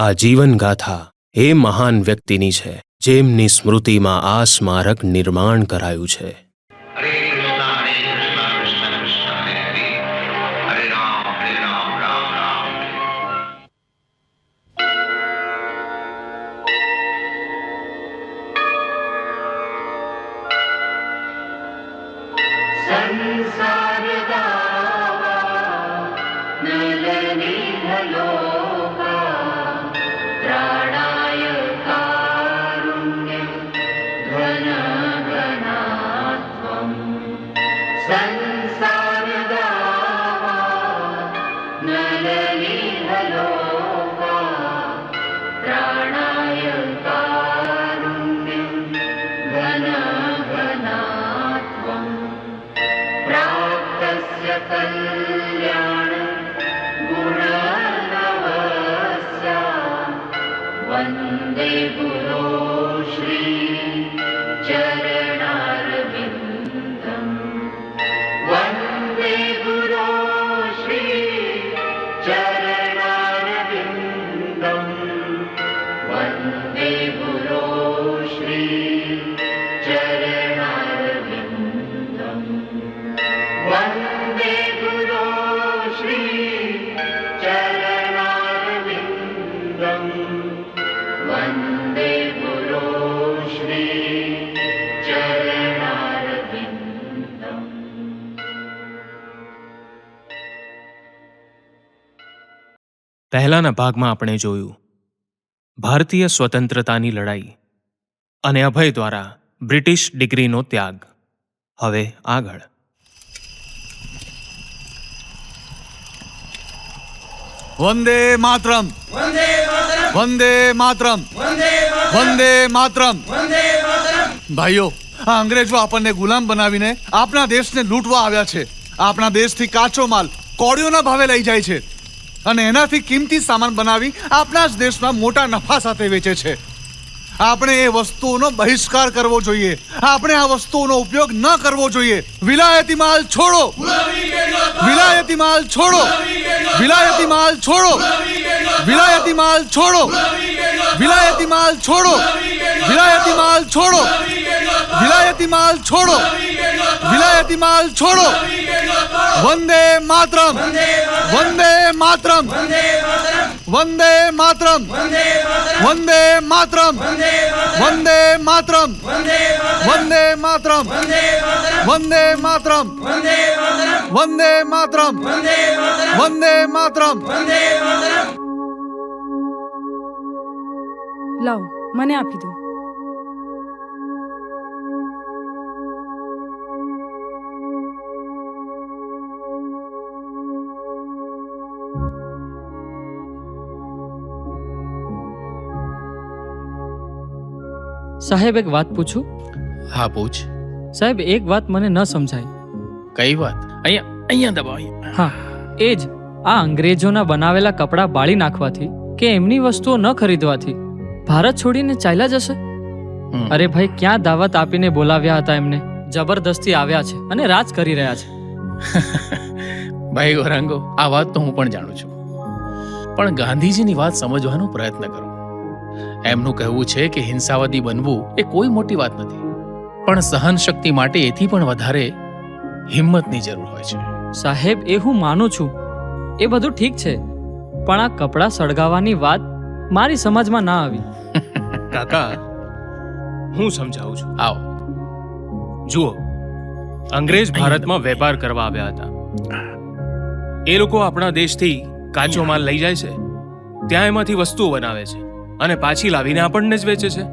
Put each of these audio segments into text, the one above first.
આ જીવન ગાથા એ મહાન વ્યક્તિની છે જેમની સ્મૃતિમાં આ સ્મારક નિર્માણ કરાયું છે. પહેલાના ભાગમાં આપણે જોયું ભારતીય સ્વતંત્રતાની લડાઈ અને અભય દ્વારા બ્રિટિશ ડિગ્રીનો ત્યાગ. હવે આગળ વંદે માતરમ, વંદે માતરમ, વંદે માતરમ. ભાઈઓ, આ અંગ્રેજો આપણને ગુલામ બનાવીને આપણા દેશને લૂંટવા આવ્યા છે. આપણા દેશથી કાચો માલ કોડીઓના ભાવે લઈ જાય છે અને એનાથી કિંમતી સામાન બનાવી આપણા જ દેશમાં મોટા નફા સાથે વેચે છે. આપણે એ વસ્તુઓનો બહિષ્કાર કરવો જોઈએ. આપણે આ વસ્તુઓનો ઉપયોગ ન કરવો જોઈએ. વિલાયતી માલ છોડો, વિલાયતી માલ છોડો, વિલાયતી માલ છોડો, વિલાયતી માલ છોડો, વિલાયતી માલ છોડો, વિલાયતી માલ છોડો, વિલાયતી માલ છોડો, વિલાયતી માલ છોડો. વંદે માતરમ, વંદે માતરમ, વંદે માતરમ, વંદે માતરમ, વંદે માતરમ, વંદે માતરમ, વંદે માતરમ, વંદે માતરમ, વંદે માતરમ. લાવ, મને આપી દો. સાહેબ, એક વાત પૂછું? હા, પૂછ. સાહેબ, એક વાત મને ન સમજાય. કઈ વાત? અહીંયા દબાવ. હા, એ જ. આ અંગ્રેજોના બનાવેલા કપડાં બાળી નાખવાથી કે એમની વસ્તુઓ ન ખરીદવાથી ભારત છોડીને ચાલ્યા જશે? અરે ભાઈ, ક્યાં દાવત આપીને બોલાવ્યા હતા એમને? જબરદસ્તી આવ્યા છે અને રાજ કરી રહ્યા છે. ભાઈ ગૌરાંગો, આ વાત તો હું પણ જાણું છું, પણ ગાંધીજીની વાત સમજવાનો પ્રયત્ન કરો. એમનું કહેવું છે કે હિંસાવાદી બનવું એ કોઈ મોટી વાત નથી, પણ સહન શક્તિ માટે એથી પણ વધારે હિંમતની જરૂર હોય છે. સાહેબ, એ હું માનું છું, એ બધું ઠીક છે, પણ આ કપડાં સળગાવવાની વાત મારી સમજમાં ના આવી. કાકા, હું સમજાવું છું. આવો. જુઓ, અંગ્રેજ ભારતમાં વેપાર કરવા આવ્યા હતા. એ લોકો આપણા દેશથી કાચો માલ લઈ જાય છે, ત્યાં એમાંથી વસ્તુઓ બનાવે છે અને પાછી લાવીને આપણને જ વેચે છે.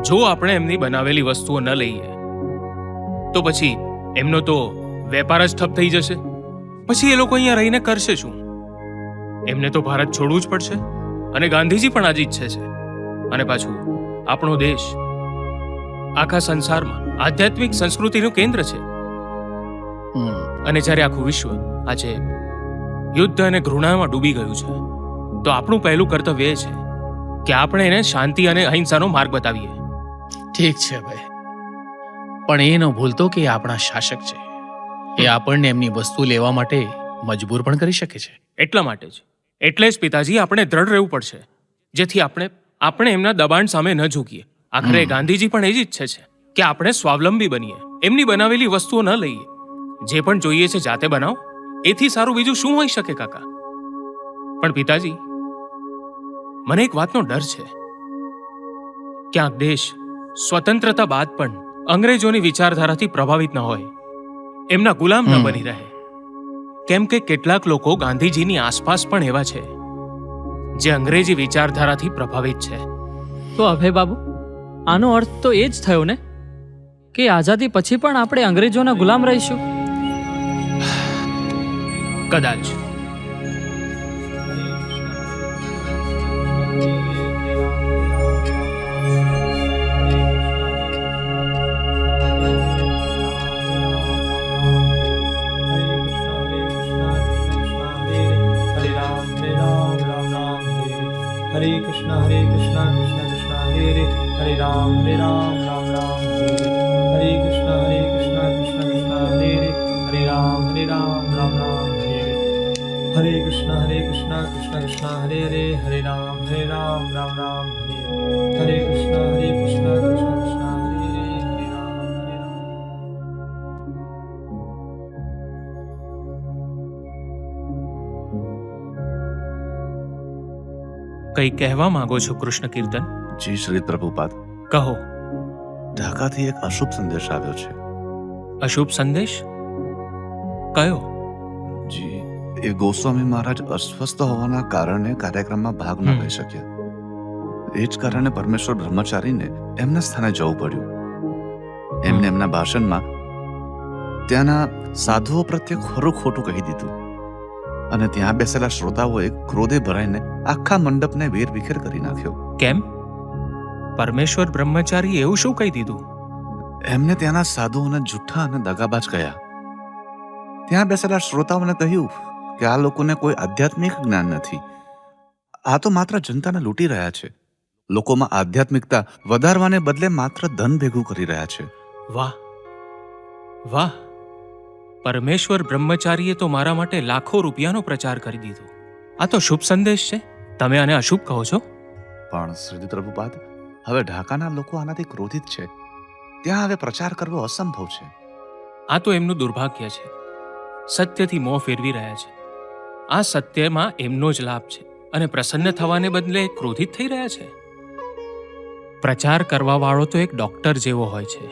જો આપણે એમની બનાવેલી વસ્તુઓ ન લઈએ તો પછી એમનો તો વેપાર જ ઠપ થઈ જશે. પછી એ લોકો અહીંયા રહીને કરશે શું? એમને તો ભારત છોડવું જ પડશે. અને ગાંધીજી પણ આ જ ઈચ્છે છે. અને પાછું આપણો દેશ આખા સંસારમાં આધ્યાત્મિક સંસ્કૃતિનું કેન્દ્ર છે. અને જ્યારે આખું વિશ્વ આજે યુદ્ધ અને ઘૃણામાં ડૂબી ગયું છે, તો આપણું પહેલું કર્તવ્ય એ છે કે આપણે એને શાંતિ અને અહિંસાનો માર્ગ બતાવીએ. ઠીક છે ભાઈ, પણ એ ન ભૂલતો કે એ આપણા શાસક છે. એ આપણને એમની વસ્તુ લેવા માટે મજબૂર પણ કરી શકે છે. એટલા માટે જ, એટલે જ પિતાજી, આપણે દ્રઢ રહેવું પડશે. જેથી આપણે એમના દબાણ સામે ન ઝૂકીએ. આખરે ગાંધીજી પણ એ જ ઈચ્છે છે કે આપણે સ્વાવલંબી બનીએ, એમની બનાવેલી વસ્તુઓ ન લઈએ. જે પણ જોઈએ છે જાતે બનાવો, એથી સારું બીજું શું હોઈ શકે કાકા? પણ પિતાજી, મને એક વાતનો ડર છે. ક્યાંક દેશ સ્વતંત્રતા બાદ પણ અંગ્રેજોની વિચારધારાથી પ્રભાવિત ન હોય, એમના ગુલામ ન બની રહે. કેમ કે કેટલાક લોકો ગાંધીજીની આસપાસ પણ એવા છે જે અંગ્રેજી વિચારધારાથી પ્રભાવિત છે. તો અભય બાબુ, આનો અર્થ તો એ જ થયો ને કે આઝાદી પછી પણ આપણે અંગ્રેજોના ગુલામ રહીશું. કદાચ. हरे कृष्णा कृष्ण कृष्ण हरे हरे राम राम राम हरे हरे कृष्णा कृष्ण कृष्ण हरे हरे राम राम राम हरे कृष्णा कृष्ण कृष्ण हरे हरे राम राम राम हरे कृष्णा कृष्ण कृष्ण हरे हरे राम કંઈ કહેવા માંગો છો કૃષ્ણ કીર્તન? જી શ્રી પ્રભુપાદ, કહો. ઢાકાથી એક અશુભ સંદેશ આવ્યો છે. અશુભ સંદેશ? કયો? જી, એ ગોસ્વામી મહારાજ અસ્વસ્થ હોવાના કારણે કાર્યક્રમમાં ભાગ ન લઈ શક્યા. એ જ કારણે પરમેશ્વર બ્રહ્મચારીને એમના સ્થાને જવું પડ્યું. એમને એમના ભાષણમાં ત્યાંના સાધુઓ પ્રત્યે ખરું ખોટું કહી દીધું અને ત્યાં બેસેલા શ્રોતાઓએ ક્રોધે ભરાઈને આખા મંડપને વેરવિખેર કરી નાખ્યો. કેમ? પરમેશ્વર બ્રહ્મચારી એવું શું કહી દીધું? એમને ત્યાંના સાધુઓને જુઠ્ઠા અને દગાબાજ કહ્યા. ત્યાં બેસેલા શ્રોતાઓને કહ્યું કે આ લોકોને કોઈ આધ્યાત્મિક જ્ઞાન નથી, આ તો માત્ર જનતાને લૂંટી રહ્યા છે. લોકોમાં આધ્યાત્મિકતા વધારવાને બદલે માત્ર ધન ભેગું કરી રહ્યા છે. વાહ વાહ! પરમેશ્વર બ્રહ્મચારીએ તો મારા માટે લાખો રૂપિયાનો પ્રચાર કરી દીધો. આ તો શુભ સંદેશ છે, તમે આને અશુભ કહો છો? પણ શ્રી પ્રભુપાદ, હવે ઢાકાના લોકો આનાથી ક્રોધિત છે. ત્યાં હવે પ્રચાર કરવો અસંભવ છે. આ તો એમનું દુર્ભાગ્ય છે. સત્યથી મોં ફેરવી રહ્યા છે. આ સત્યમાં એમનો જ લાભ છે અને પ્રસન્ન થવાને બદલે ક્રોધિત થઈ રહ્યા છે. પ્રચાર કરવા વાળો તો એક ડોક્ટર જેવો હોય છે.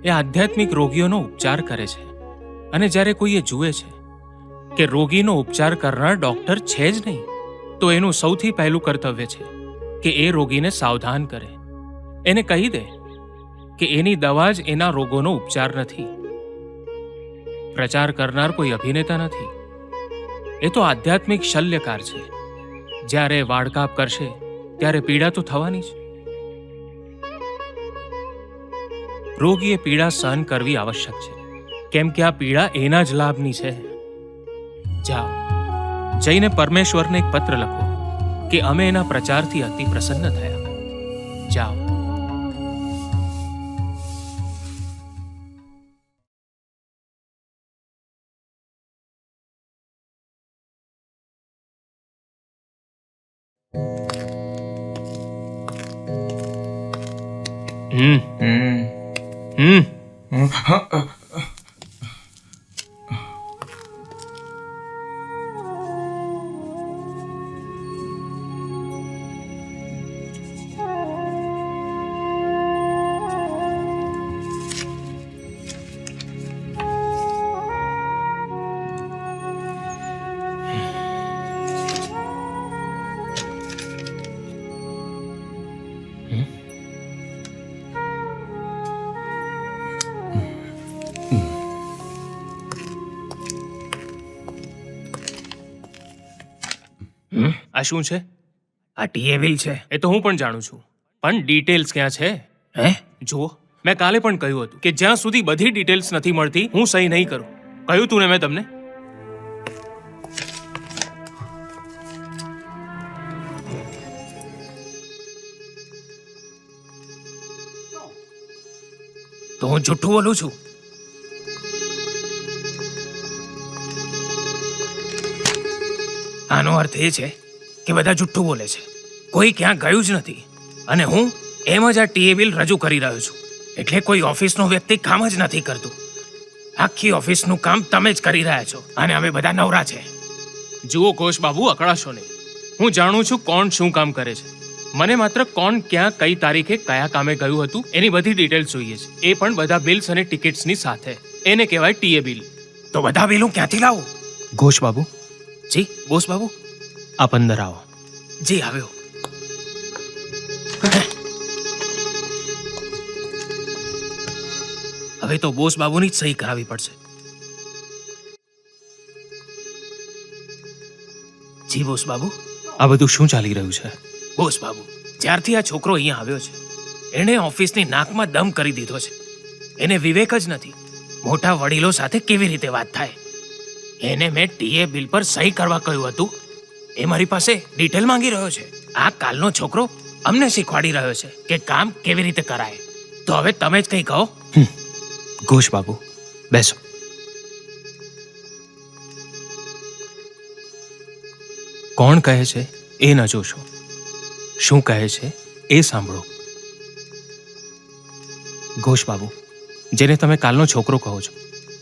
એ આધ્યાત્મિક રોગીઓનો ઉપચાર કરે છે અને જ્યારે કોઈ એ જુએ છે કે રોગીનો ઉપચાર કરનાર ડોક્ટર છે જ નહીં, તો એનું સૌથી પહેલું કર્તવ્ય છે કે એ રોગીને સાવધાન કરે, એને કહી દે કે એની દવા જ એના રોગોનો ઉપચાર નથી. પ્રચાર કરનાર કોઈ અભિનેતા નથી, એ તો આધ્યાત્મિક શલ્યકાર છે. જ્યારે વાડકાપ કરશે ત્યારે પીડા તો થવાની જ. રોગીએ પીડા સહન કરવી આવશ્યક છે, કેમ કે આ પીડા એના જ લાભની છે. જાઓ, જઈને પરમેશ્વરને એક પત્ર લખો કે અમે એના પ્રચારથી અતિ પ્રસન્ન થયા. જાઓ. આ શું છે? આ ટીએવિલ છે. એ તો હું પણ જાણું છું, પણ ડિટેલ્સ ક્યાં છે? હે? જુઓ, મેં કાલે પણ કહ્યું હતું કે જ્યાં સુધી બધી ડિટેલ્સ નથી મળતી હું સહી નહીં કરું. કહ્યું તું ને મેં તમને. તો હું જુઠ્ઠું બોલું છું? આનો અર્થ એ છે કે બધા જુઠ્ઠું બોલે છે. કોઈ ક્યાં ગયું જ નથી અને હું એમ જ આ ટીએ બિલ રજૂ કરી રહ્યો છું. એટલે કોઈ ઓફિસનો વ્યક્તિ કામ જ નથી કરતું. આખી ઓફિસનું કામ તમે જ કરી રહ્યા છો અને અમે બધા નવરા છે. જુઓ ઘોષ બાબુ, અકળાશો નહીં. હું જાણું છું કોણ શું કામ કરે છે. મને માત્ર કોણ ક્યાં કઈ તારીખે કયા કામે ગયું હતું એની બધી ડિટેલ્સ જોઈએ છે. એ પણ બધા બિલ્સ અને ટિકિટ્સની સાથે. એને કહેવાય ટીએ બિલ. તો બધા બિલ હું ક્યાંથી લાવું? ઘોષ બાબુ, જી બોસ બાબુ. આપ અંદર આવો. જી આવ્યો. હવે તો બોસ બાબુની જ સહી કરાવવી પડશે. જી બોસ બાબુ. આ બધું શું ચાલી રહ્યું છે? બોસ બાબુ, જ્યારથી આ છોકરો અહીંયા આવ્યો છે એણે ઓફિસની નાકમાં દમ કરી દીધો છે. એને વિવેક જ નથી. મોટા વડીલો સાથે કેવી રીતે વાત થાય. એને મેં ટીએ બિલ પર સહી કરવા કહ્યું હતું એ મારી પાસે ડિટેલ માંગી રહ્યો છે. આ કાલનો છોકરો અમને શીખવાડી રહ્યો છે કે કામ કેવી રીતે કરાય. તો હવે તમે જ કંઈ કહો. ઘોષ બાબુ, બેસો. કોણ કહે છે એ ન જોશો, શું કહે છે એ સાંભળો. ઘોષ બાબુ, જેને તમે કાલનો છોકરો કહો છો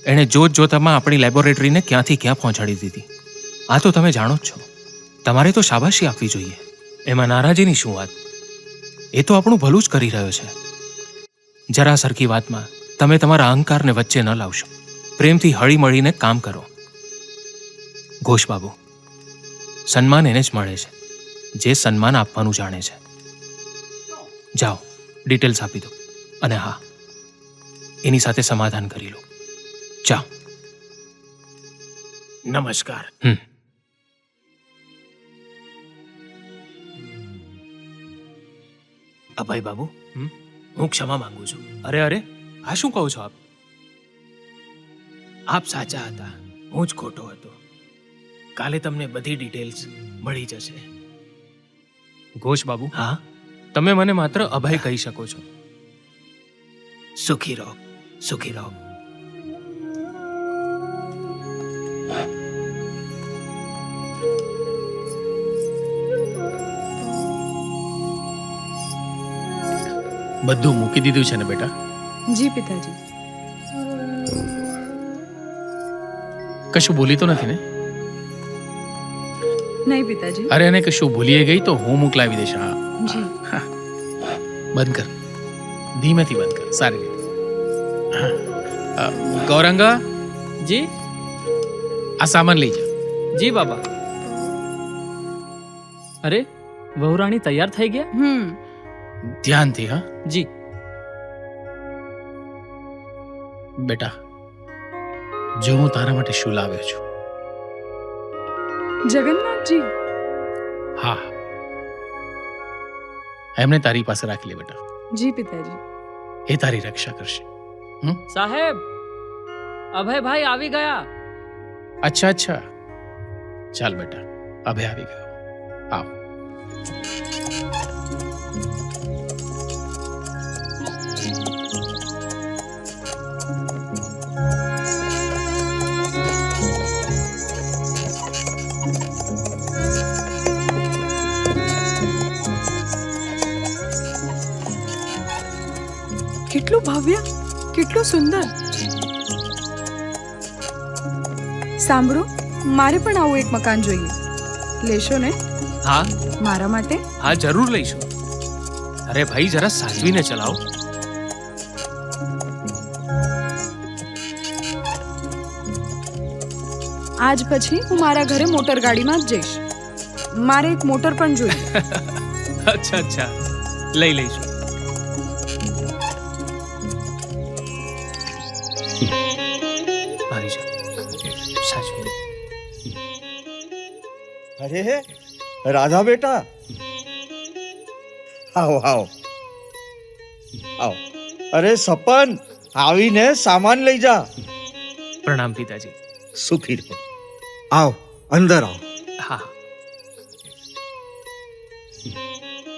એણે જોત જોતામાં આપણી લેબોરેટરીને ક્યાંથી ક્યાં પહોંચાડી દીધી. આ તો તમે જાણો જ છો. તમારે તો શાબાશી આપવી જોઈએ. એમાં નારાજીની શું વાત? એ તો આપણું ભલું જ કરી રહ્યો છે. જરા સરખી વાતમાં તમે તમારા અહંકારને વચ્ચે ન લાવશો. પ્રેમથી હળી મળીને કામ કરો. ઘોષ બાબુ, સન્માન એને જ મળે છે જે સન્માન આપવાનું જાણે છે. જાઓ, ડિટેલ્સ આપી દો અને હા, એની સાથે સમાધાન કરી લો. જાઓ. નમસ્કાર. અભય બાબુ, હું ક્ષમા માંગુ છું. અરે અરે, આ શું કહો છો આપ? આપ સાચા હતા, હું જ ખોટો હતો. કાલે તમને બધી ડિટેલ્સ મળી જશે. ઘોષ બાબુ, હા, તમે મને માત્ર અભય કહી શકો છો. સુખી રહો, સુખી રહો. બધું મૂકી દીધું છે ને બેટા? જી પિતાજી. કશું ભૂલી તો નથી ને? નહીં પિતાજી. અરે એને કશું ભૂલીએ ગઈ તો હું મોકલાવી દઈશ. હા, જી. બંધ કર, ધીમેથી બંધ કર, સારી રીતે. ગૌરંગા, જી આ સામાન લઈ જા. જી બાબા. અરે, વહુરાણી તૈયાર થઈ ગયા? ધ્યાનથી. હા જી. બેટા, જો હું તારા માટે શું લાવ્યો છું. જગન્નાથજી. હા, એમને તારી પાસે રાખી લે બેટા. જી પિતાજી. એ તારી રક્ષા કરશે. સાહેબ, અભયભાઈ આવી ગયા. અચ્છા અચ્છા, ચાલ બેટા, અભય આવી ગયો. આવ. કેટલું ભવ્ય, કેટલું સુંદર. સાંભળો, મારે પણ આવું એક મકાન જોઈએ. લેશો ને? હા મારા માટે? હા, જરૂર લઈશું. અરે ભાઈ, જરા સાચવીને ચલાવો. આજ પછી હું મારા ઘરે મોટર ગાડીમાં જ જઈશ. મારે એક મોટર પણ જોઈએ. અચ્છા અચ્છા, લઈ લઈશું. આવી જાઓ, સાચવીને. અરે રાધા બેટા, આવો આવો આવો. અરે સપન, આવીને સામાન લઈ જા. પ્રણામ પિતાજી. સુખી રહો. આવો, અંદર આવો. હા.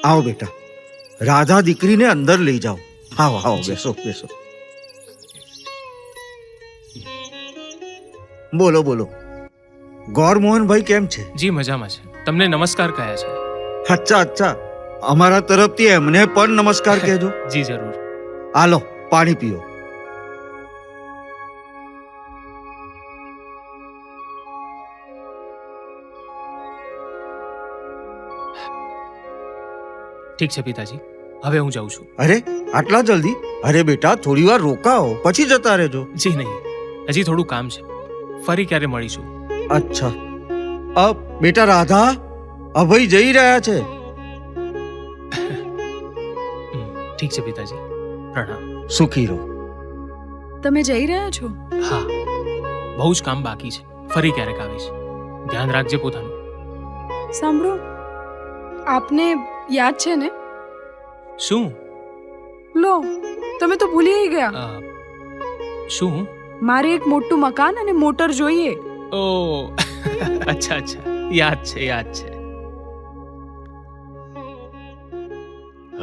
આવો બેટા, રાધા દીકરીને અંદર લઈ જાઓ. આવો આવો, બેસો બેસો. બોલો બોલો, ગૌરમોહનભાઈ કેમ છે? જી મજામાં છે. તમને નમસ્કાર કહ્યા છે. અચ્છા અમારા તરફથી એમને પણ નમસ્કાર કહેજો. જી જરૂર. હાલો પાણી પીઓ. ઠીક છે પિતાજી, હવે હું જાઉં છું. અરે આટલા જલ્દી? અરે બેટા થોડી વાર રોકાઓ પછી જતા રહેજો. જી નહીં, હજી થોડું કામ છે. ફરી ક્યારે મળીશું. અચ્છા બેટા રાધા, અભય જઈ રહ્યા છે. ઠીક છે પિતાજી, પ્રણામ. સુખી રહો. તમે જઈ રહ્યા છો? હા, બહુ જ કામ બાકી છે. ફરી ક્યારેક આવીશ. ધ્યાન રાખજે પોતાનું. સાંભળો, આપને યાદ છે ને? શું? લો, તમે તો ભૂલી ગયા. શું? મારે એક મોટું મકાન અને મોટર જોઈએ. ઓ અચ્છા, યાદ છે.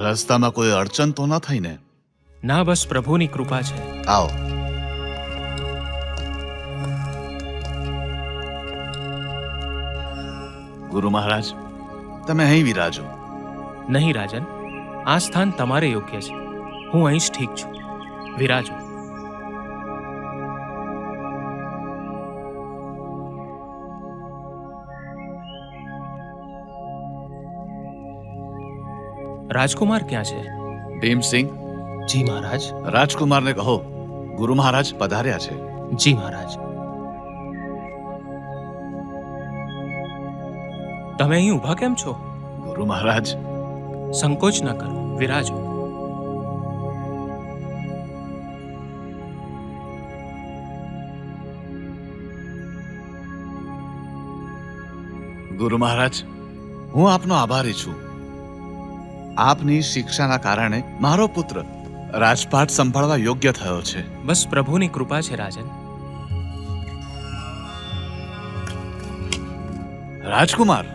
રસ્તામાં કોઈ અડચણ તો ન થઈ ને? ના, બસ પ્રભુની કૃપા છે. આવો. ગુરુ મહારાજ, તમે અહીં વિરાજો. નહીં રાજન, આ સ્થાન તમારે યોગ્ય છે. હું અહીં જ ઠીક છું. વિરાજો. રાજકુમાર ક્યાં છે? ભીમસિંહ, જી મહારાજ. રાજકુમારને કહો ગુરુ મહારાજ પધાર્યા છે. જી મહારાજ. તમે અહીં ઊભા કેમ છો? ગુરુ મહારાજ, સંકોચ ન કરો, વિરાજો. ગુરુ મહારાજ, હું આપનો આભારી છું. આપની શિક્ષાના કારણે મારો પુત્ર રાજપાટ સંભાળવા યોગ્ય થયો છે. બસ પ્રભુની કૃપા છે રાજન. રાજકુમાર,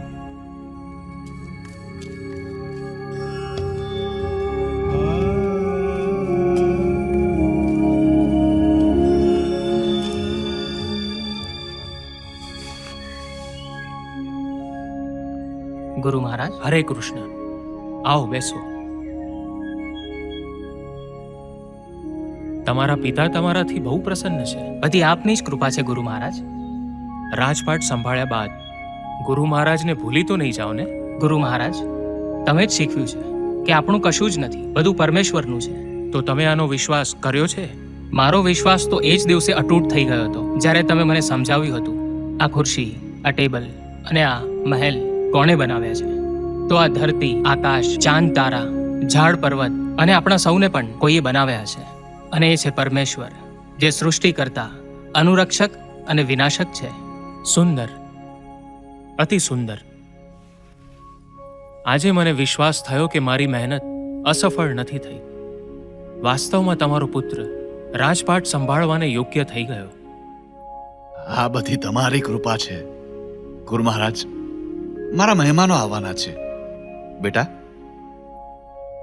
ગુરુ મહારાજ. હરે કૃષ્ણ. આવો બેસો. તમારા પિતા તમારાથી બહુ પ્રસન્ન છે. બધી આપની જ કૃપા છે ગુરુ મહારાજ. રાજપાટ સંભાળ્યા બાદ ગુરુ મહારાજને ભૂલી તો નહીં જાઓ ને? ગુરુ મહારાજ, તમે જ શીખવ્યું છે કે આપણું કશું જ નથી, બધું પરમેશ્વરનું છે. તો તમે આનો વિશ્વાસ કર્યો છે? મારો વિશ્વાસ તો એ જ દિવસે અતૂટ થઈ ગયો હતો જ્યારે તમે મને સમજાવ્યું હતું આ ખુરશી, આ ટેબલ અને આ મહેલ કોણે બનાવ્યા છે. તો આ ધરતી, આકાશ, ચાંદ, તારા, ઝાડ, પર્વત અને આપણા સૌને પણ કોઈએ બનાવ્યા છે. અને એ છે પરમેશ્વર, જે સૃષ્ટિકર્તા, અનુરક્ષક અને વિનાશક છે. સુંદર, અતિ સુંદર. આજે મને વિશ્વાસ થયો કે મારી મહેનત અસફળ નથી થઈ. વાસ્તવમાં તમારો પુત્ર રાજપાટ સંભાળવાને યોગ્ય થઈ ગયો. આ બધી તમારી કૃપા છે. ગુરુ મહારાજ, મારા મહેમાનો આવવાના છે. બેટા,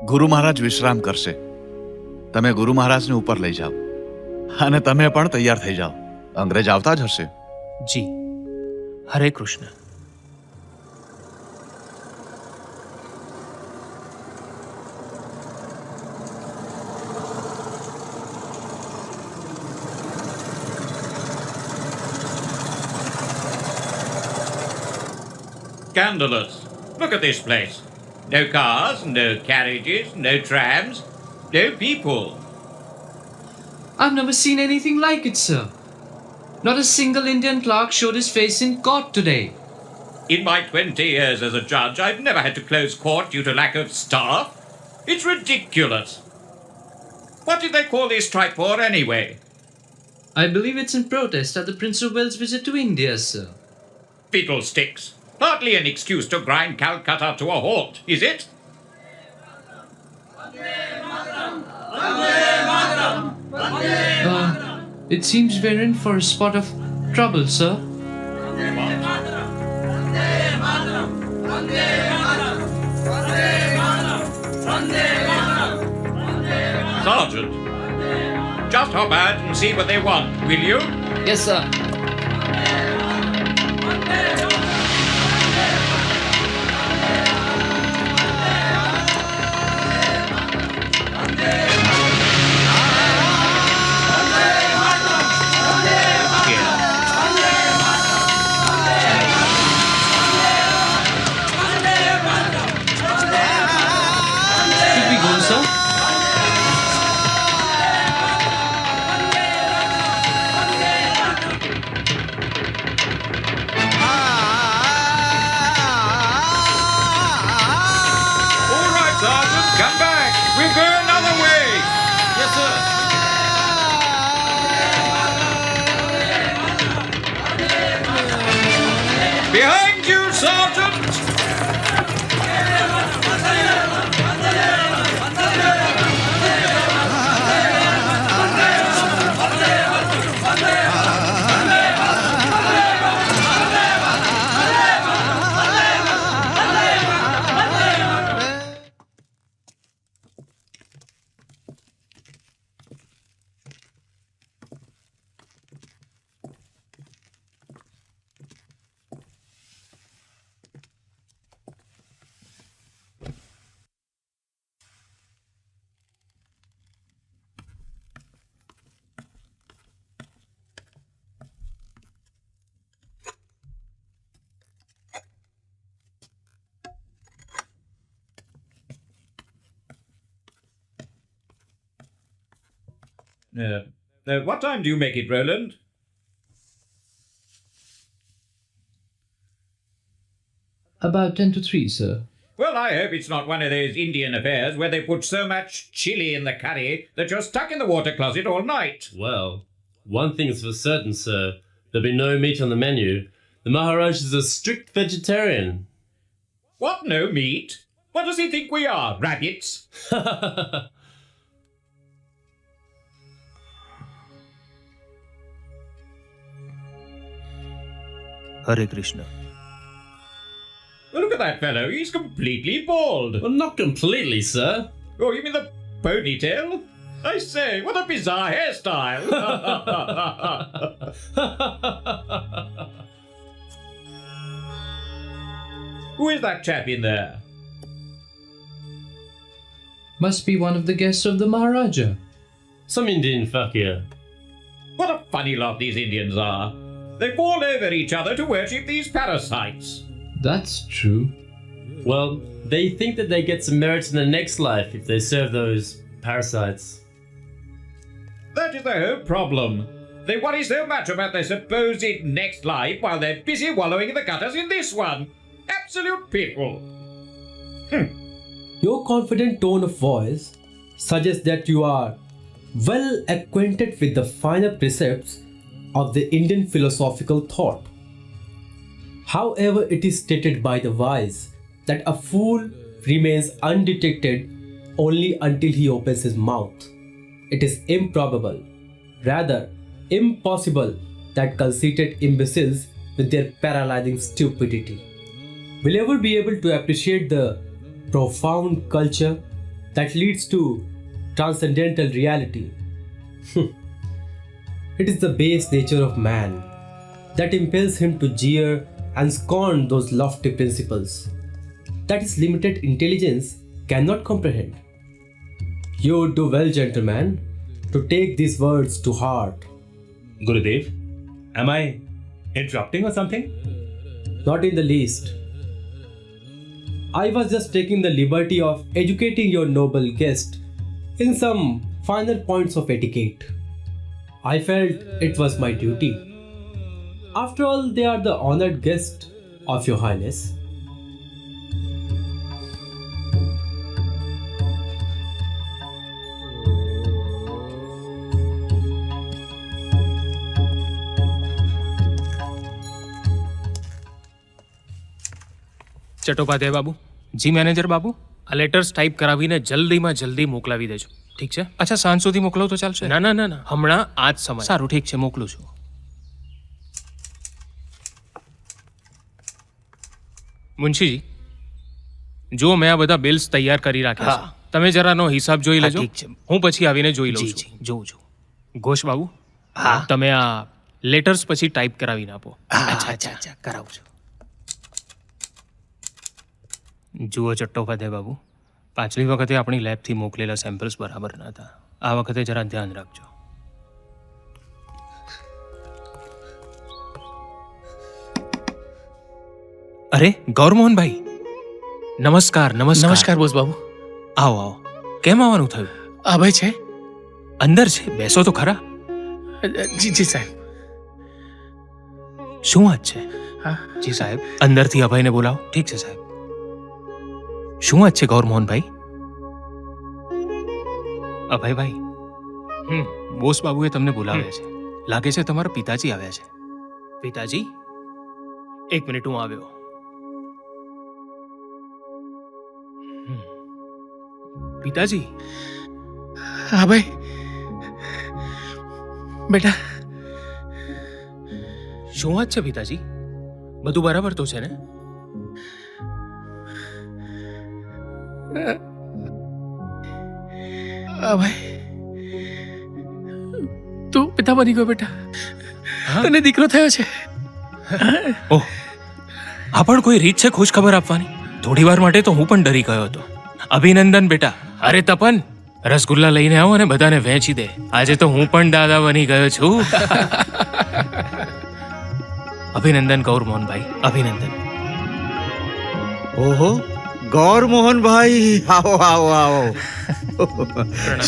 ગુરુ મહારાજ વિશ્રામ કરશે. તમે ગુરુ મહારાજને ઉપર લઈ જાઓ અને તમે પણ તૈયાર થઈ જાઓ. અંગ્રેજ આવતા જ હશે. જી. હરે Krishna. Scandalous. Look at this place. No cars, no carriages, no trams, no people. I've never seen anything like it, sir. Not a single Indian clerk showed his face in court today. In my 20 years as a judge, I've never had to close court due to lack of staff. It's ridiculous. What did they call this strike for anyway? I believe it's in protest at the Prince of Wales' visit to India, sir. Fiddlesticks. Hardly an excuse to grind Calcutta to a halt, is it? It seems we're in for a spot of trouble, sir. Sergeant, just hop out and see what they want, will you? Yes, sir. Sergeant, come back. We'll go another way. Yes, sir. Behind you, Sergeant. What time do you make it, Roland? About 10 to 3, sir. Well, I hope it's not one of those Indian affairs where they put so much chili in the curry that you're stuck in the water closet all night. Well, one thing's for certain, sir. There'll be no meat on the menu. The Maharaj is a strict vegetarian. What, no meat? What does he think we are, rabbits? Hare Krishna. Look at that fellow, he's completely bald. Well, not completely, sir. Oh, you mean the ponytail? I say, what a bizarre hairstyle. Who is that chap in there? Must be one of the guests of the Maharaja. Some Indian fakir. What a funny lot these Indians are. They fall over each other to worship these parasites. That's true. Well, they think that they get some merit in the next life if they serve those parasites. That is the whole problem. They worry so much about their supposed next life while they're busy wallowing in the gutters in this one. Absolute piffle. Your confident tone of voice suggests that you are well acquainted with the finer precepts of the Indian philosophical thought. However, it is stated by the wise that a fool remains undetected only until he opens his mouth. It is improbable, rather impossible, that conceited imbeciles with their paralyzing stupidity will ever be able to appreciate the profound culture that leads to transcendental reality. It is the base nature of man that impels him to jeer and scorn those lofty principles that his limited intelligence cannot comprehend. You would do well, gentlemen, to take these words to heart. Gurudev, am I interrupting or something? Not in the least. I was just taking the liberty of educating your noble guest in some finer points of etiquette. I felt it was my duty. After all, they are the honored guests of your highness. Chattopadhyay babu. જી manager babu, આ letters type કરાવીને જલ્દીમાં જલ્દી મોકલાવી દેજો. ઠીક છે? અચ્છા, સાંજ સુધી મોકલો તો ચાલશે? ના ના ના ના, હમણાં આ જ સમય. સારું, ઠીક છે, મોકલું છું. મુનશીજી, જુઓ, મેં આ બધા બિલ્સ તૈયાર કરી રાખ્યા છે. તમે જરાનો હિસાબ જોઈ લેજો. ઠીક છે, હું પછી આવીને જોઈ લઉં છું. જોઉં છું. ઘોષ બાબુ, હા, તમે આ લેટર્સ પછી ટાઈપ કરાવીને આપો. અચ્છા અચ્છા અચ્છા, કરાવું છું. જુઓ ચટ્ટોપાધ્યાય બાબુ, પાછલી વખતે આપણી લેબથી મોકલેલા સેમ્પલ્સ બરાબર ન હતા. આ વખતે જરા ધ્યાન રાખજો. અરે ગૌરમોહનભાઈ, નમસ્કાર. નમસ્કાર. નમસ્કાર બોસ બાબુ. આવો આવો. કેમ આવવાનું થયું? અભય છે? અંદર છે, બેસો તો ખરા. જી જી સાહેબ. શું વાત છે? હા જી સાહેબ, અંદરથી અભયને બોલાવો. ઠીક છે સાહેબ. શું વાત છે ગૌરમોહનભાઈ? અભયભાઈ બોસ બાબુએ તમને બોલાવ્યા છે. લાગે છે તમારા પિતાજી આવ્યા છે. પિતાજી, એક મિનિટ, હું આવ્યો. પિતાજી. હા ભાઈ, બેટા શું વાત છે પિતાજી? બધું બરાબર તો છે ને? હા ભાઈ, તું પિતા બની ગયો બેટા. તને દીકરો થયો છે. ઓહ, આ પણ કોઈ રીત છે ખુશ ખબર આપવાની? થોડી વાર માટે તો હું પણ ડરી ગયો હતો. અભિનંદન બેટા. અરે તપન, રસગુલ્લા લઈને આવો અને બધાને વહેંચી દે. આજે તો હું પણ દાદા બની ગયો છું. અભિનંદન ગૌર મોહનભાઈ, અભિનંદન. ઓહો, ગૌર મોહનભાઈ, આવો આવો આવો.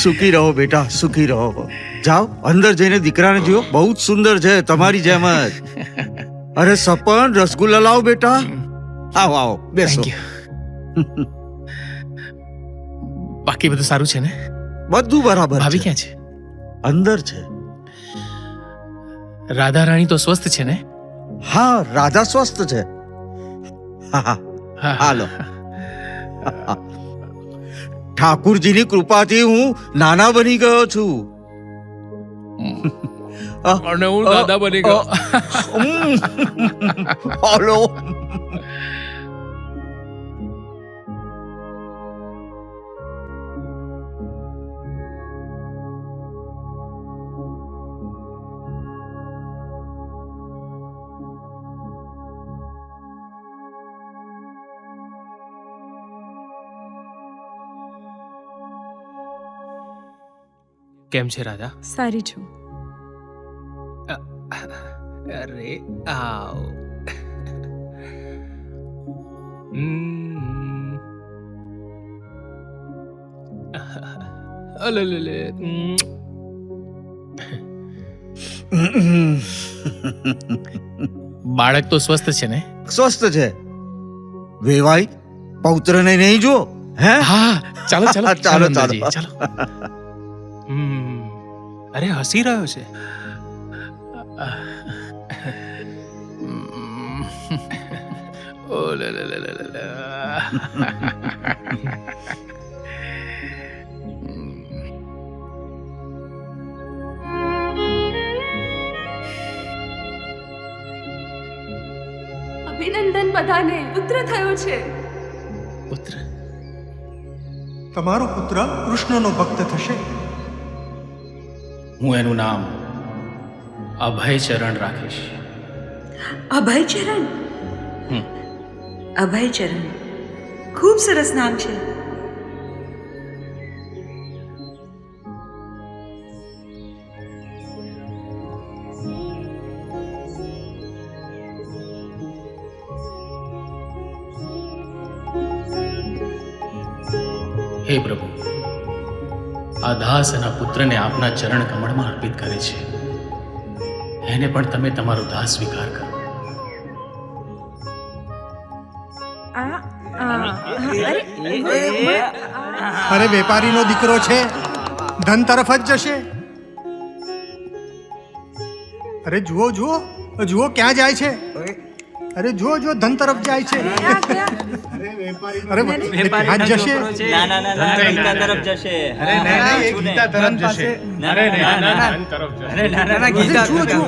સુખી રહો બેટા, સુખી રહો. જાઓ અંદર જઈને દીકરાને જુઓ, બહુ જ સુંદર છે, તમારી જેમ જ. અરે સપન, રસગુલ્લા લાવો બેટા. આવો આવો, બેસો. બાકી બધું સારું છે ને? બધું બરાબર. ભાભી ક્યાં છે? અંદર છે. રાધા રાણી તો સ્વસ્થ છે ને? હા, રાધા સ્વસ્થ છે. હા હા, હાલો. ઠાકુરજીની કૃપાથી હું નાના બની ગયો છું. અને હું દાદા બની ગયો. હાલો. કેમ છે રાધા? સારી છું. અરે આવ. અલલે. બાળક તો સ્વસ્થ છે ને? સ્વસ્થ છે. વેવાઈ, પૌત્રને નહીં જુઓ. હે? હા, ચાલો ચાલો ચાલો અંદાજી, ચાલો. અરે હસી રહ્યો છે. ઓ લા લા લા લા લા. અભિનંદન બધાને, પુત્ર થયો છે. પુત્ર? તમારો પુત્ર કૃષ્ણનો ભક્ત થશે. હું એનું નામ અભયચરણ રાખીશ. અભયચરણ? અભયચરણ ખૂબ સરસ નામ છે. હે પ્રભુ, આ દાસ એના પુત્રને આપના ચરણ કમળમાં અર્પિત કરે છે. એને પણ તમે તમારો દાસ સ્વીકાર કરો. અરે વેપારીનો દીકરો છે, ધન તરફ જ જશે. અરે જુઓ જુઓ જુઓ, ક્યાં જાય છે? અરે જુઓ જુઓ, ધન તરફ જાય છે. અરે ત્યાં જ જશે. ના ના ના, ગીતા તરફ જશે. અરે નહીં નહીં, ગીતા તરફ જશે. ના ના ના, અરે ના ના, ગીતા જુઓ જુઓ.